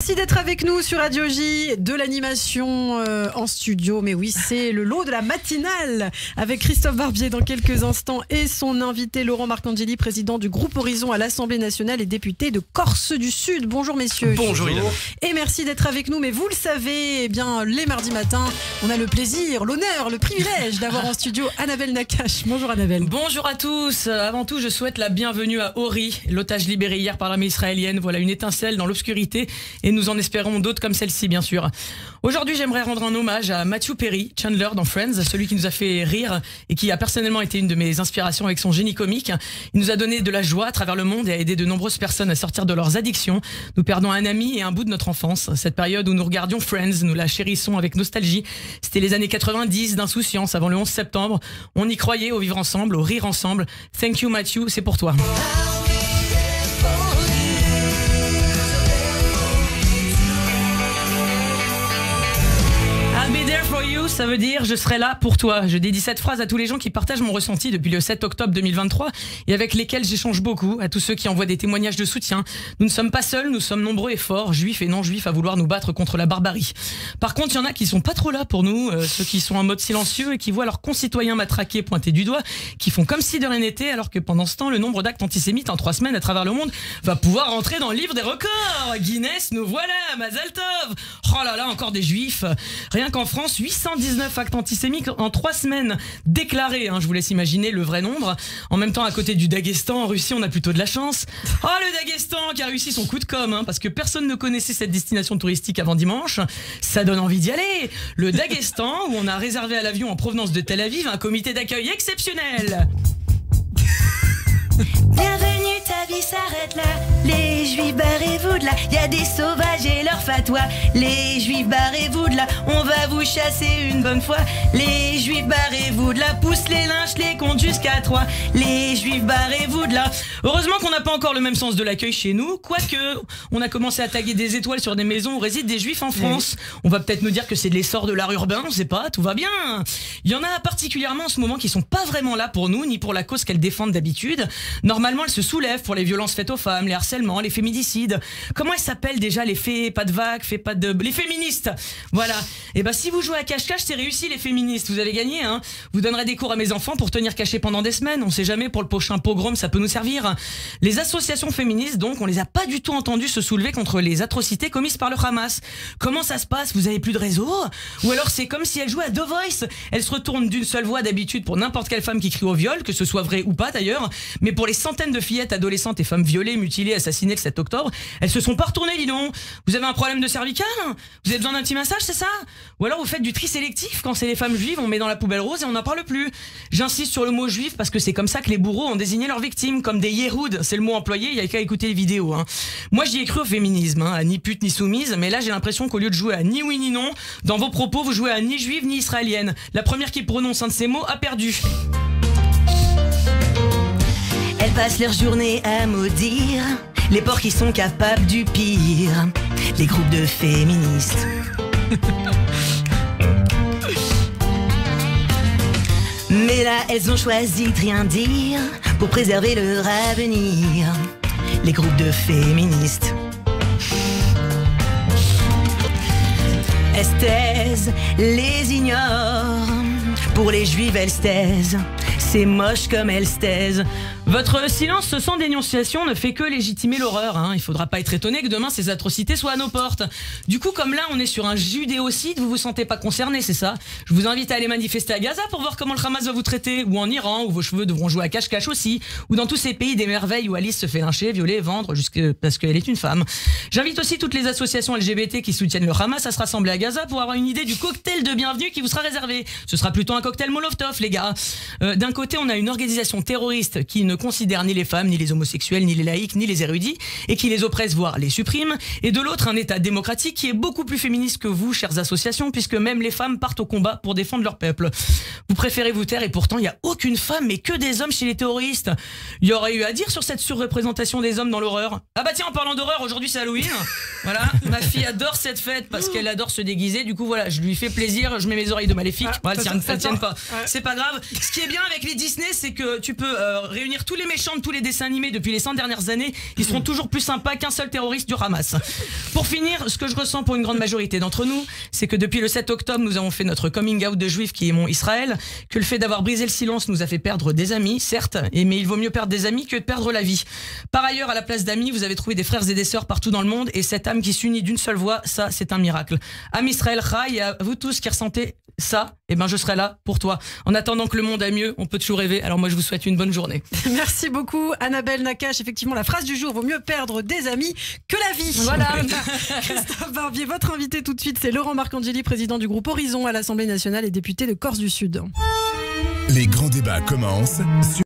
Merci d'être avec nous sur Radio J, de l'animation en studio. Mais oui, c'est le lot de la matinale avec Christophe Barbier dans quelques instants et son invité Laurent Marcangeli, président du groupe Horizon à l'Assemblée nationale et député de Corse du Sud. Bonjour messieurs. Bonjour. Et merci d'être avec nous. Mais vous le savez, eh bien, les mardis matins, on a le plaisir, l'honneur, le privilège d'avoir en studio Annabelle Nakache. Bonjour Annabelle. Bonjour à tous. Avant tout, je souhaite la bienvenue à Ori, l'otage libéré hier par l'armée israélienne. Voilà une étincelle dans l'obscurité et nous en espérons d'autres comme celle-ci, bien sûr. Aujourd'hui, j'aimerais rendre un hommage à Matthew Perry, Chandler dans Friends, celui qui nous a fait rire et qui a personnellement été une de mes inspirations avec son génie comique. Il nous a donné de la joie à travers le monde et a aidé de nombreuses personnes à sortir de leurs addictions. Nous perdons un ami et un bout de notre enfance. Cette période où nous regardions Friends, nous la chérissons avec nostalgie. C'était les années 90 d'insouciance avant le 11 septembre. On y croyait au vivre ensemble, au rire ensemble. Thank you Matthew, c'est pour toi. I'll be there for you, ça veut dire je serai là pour toi. Je dédie cette phrase à tous les gens qui partagent mon ressenti depuis le 7 octobre 2023 et avec lesquels j'échange beaucoup, à tous ceux qui envoient des témoignages de soutien. Nous ne sommes pas seuls, nous sommes nombreux et forts, juifs et non juifs, à vouloir nous battre contre la barbarie. Par contre, il y en a qui sont pas trop là pour nous, ceux qui sont en mode silencieux et qui voient leurs concitoyens matraqués pointés du doigt, qui font comme si de rien n'était, alors que pendant ce temps, le nombre d'actes antisémites en 3 semaines à travers le monde va pouvoir rentrer dans le livre des records. Guinness, nous voilà, Mazal Tov. Oh là là, encore des juifs. Rien qu'en France, 819 actes antisémites en 3 semaines déclarés, je vous laisse imaginer le vrai nombre. En même temps, à côté du Daghestan, en Russie, on a plutôt de la chance. Oh, le Daghestan qui a réussi son coup de com', parce que personne ne connaissait cette destination touristique avant dimanche. Ça donne envie d'y aller. Le Daghestan, où on a réservé à l'avion en provenance de Tel Aviv un comité d'accueil exceptionnel. Bienvenue, ta vie s'arrête là. Les juifs, barrez-vous de là. Y a des sauvages et leur fatwa. Les juifs, barrez-vous de là. On va vous chasser une bonne fois. Les juifs, barrez-vous de là. Pousse les lynches, les compte jusqu'à 3. Les juifs, barrez-vous de là. Heureusement qu'on n'a pas encore le même sens de l'accueil chez nous. Quoique, on a commencé à taguer des étoiles sur des maisons où résident des juifs en France. On va peut-être nous dire que c'est de l'essor de l'art urbain, on sait pas, tout va bien. Il y en a particulièrement en ce moment qui sont pas vraiment là pour nous, ni pour la cause qu'elles défendent d'habitude. Normalement, elles se soulèvent pour les violences faites aux femmes, les harcèlements, les féminicides. Comment elles s'appellent déjà, les pas de vagues, les féministes. Voilà. Et si vous jouez à cache-cache, c'est réussi les féministes. Vous avez gagné, Vous donnerez des cours à mes enfants pour tenir cachés pendant des semaines. On sait jamais, pour le prochain pogrom, ça peut nous servir. Les associations féministes, donc, on les a pas du tout entendues se soulever contre les atrocités commises par le Hamas. Comment ça se passe? Vous avez plus de réseau? Ou alors c'est comme si elles jouaient à The Voice. Elles se retournent d'une seule voix d'habitude pour n'importe quelle femme qui crie au viol, que ce soit vrai ou pas d'ailleurs. Mais pour les centaines de fillettes, adolescentes et femmes violées, mutilées, assassinées le 7 octobre, elles se sont pas retournées, dis donc. Vous avez un problème de cervical? Vous avez besoin d'un petit massage, c'est ça? Ou alors vous faites du tri sélectif, quand c'est les femmes juives, on met dans la poubelle rose et on n'en parle plus. J'insiste sur le mot juif parce que c'est comme ça que les bourreaux ont désigné leurs victimes, comme des Yéhouds, c'est le mot employé, il y a qu'à écouter les vidéos. Moi j'y ai cru au féminisme, à ni pute ni soumise, mais là j'ai l'impression qu'au lieu de jouer à ni oui ni non, dans vos propos vous jouez à ni juive ni israélienne. La première qui prononce un de ces mots a perdu. Elles passent leur journée à maudire les porcs qui sont capables du pire. Les groupes de féministes. Mais là, elles ont choisi de rien dire pour préserver leur avenir. Les groupes de féministes. Elles se taisent, les ignorent. Pour les juives, elles se taisent. C'est moche comme elles se taisent. Votre silence sans dénonciation ne fait que légitimer l'horreur. Il faudra pas être étonné que demain ces atrocités soient à nos portes. Du coup, comme là on est sur un judéocide, vous vous sentez pas concerné, c'est ça? Je vous invite à aller manifester à Gaza pour voir comment le Hamas va vous traiter, ou en Iran où vos cheveux devront jouer à cache-cache aussi, ou dans tous ces pays des merveilles où Alice se fait lyncher, violer, vendre parce qu'elle est une femme. J'invite aussi toutes les associations LGBT qui soutiennent le Hamas à se rassembler à Gaza pour avoir une idée du cocktail de bienvenue qui vous sera réservé. Ce sera plutôt un cocktail Molotov, les gars. D'un côté, on a une organisation terroriste qui ne considère ni les femmes, ni les homosexuels, ni les laïcs, ni les érudits, et qui les oppresse, voire les supprime. Et de l'autre, un État démocratique qui est beaucoup plus féministe que vous, chères associations, puisque même les femmes partent au combat pour défendre leur peuple. Vous préférez vous taire et pourtant, il n'y a aucune femme, mais que des hommes chez les terroristes. Il y aurait eu à dire sur cette surreprésentation des hommes dans l'horreur. Ah bah tiens, en parlant d'horreur, aujourd'hui c'est Halloween. Voilà, ma fille adore cette fête parce qu'elle adore se déguiser. Du coup, voilà, je lui fais plaisir, je mets mes oreilles de maléfique. Voilà, elles tiennent pas. C'est pas grave. Ce qui est bien avec les Disney, c'est que tu peux réunir tous les méchants de tous les dessins animés depuis les 100 dernières années, ils seront toujours plus sympas qu'un seul terroriste du Hamas. Pour finir, ce que je ressens pour une grande majorité d'entre nous, c'est que depuis le 7 octobre, nous avons fait notre coming out de juif qui aimons Israël, que le fait d'avoir brisé le silence nous a fait perdre des amis, certes, mais il vaut mieux perdre des amis que de perdre la vie. Par ailleurs, à la place d'amis, vous avez trouvé des frères et des sœurs partout dans le monde, et cette âme qui s'unit d'une seule voix, ça, c'est un miracle. Âme Israël Chai, et à vous tous qui ressentez ça, je serai là pour toi. En attendant que le monde aille mieux, on peut toujours rêver. Alors moi, je vous souhaite une bonne journée. Merci beaucoup, Annabelle Nakache. Effectivement, la phrase du jour, vaut mieux perdre des amis que la vie. Voilà. Christophe Barbier, votre invité tout de suite, c'est Laurent Marcangeli, président du groupe Horizon à l'Assemblée nationale et député de Corse du Sud. Les grands débats commencent.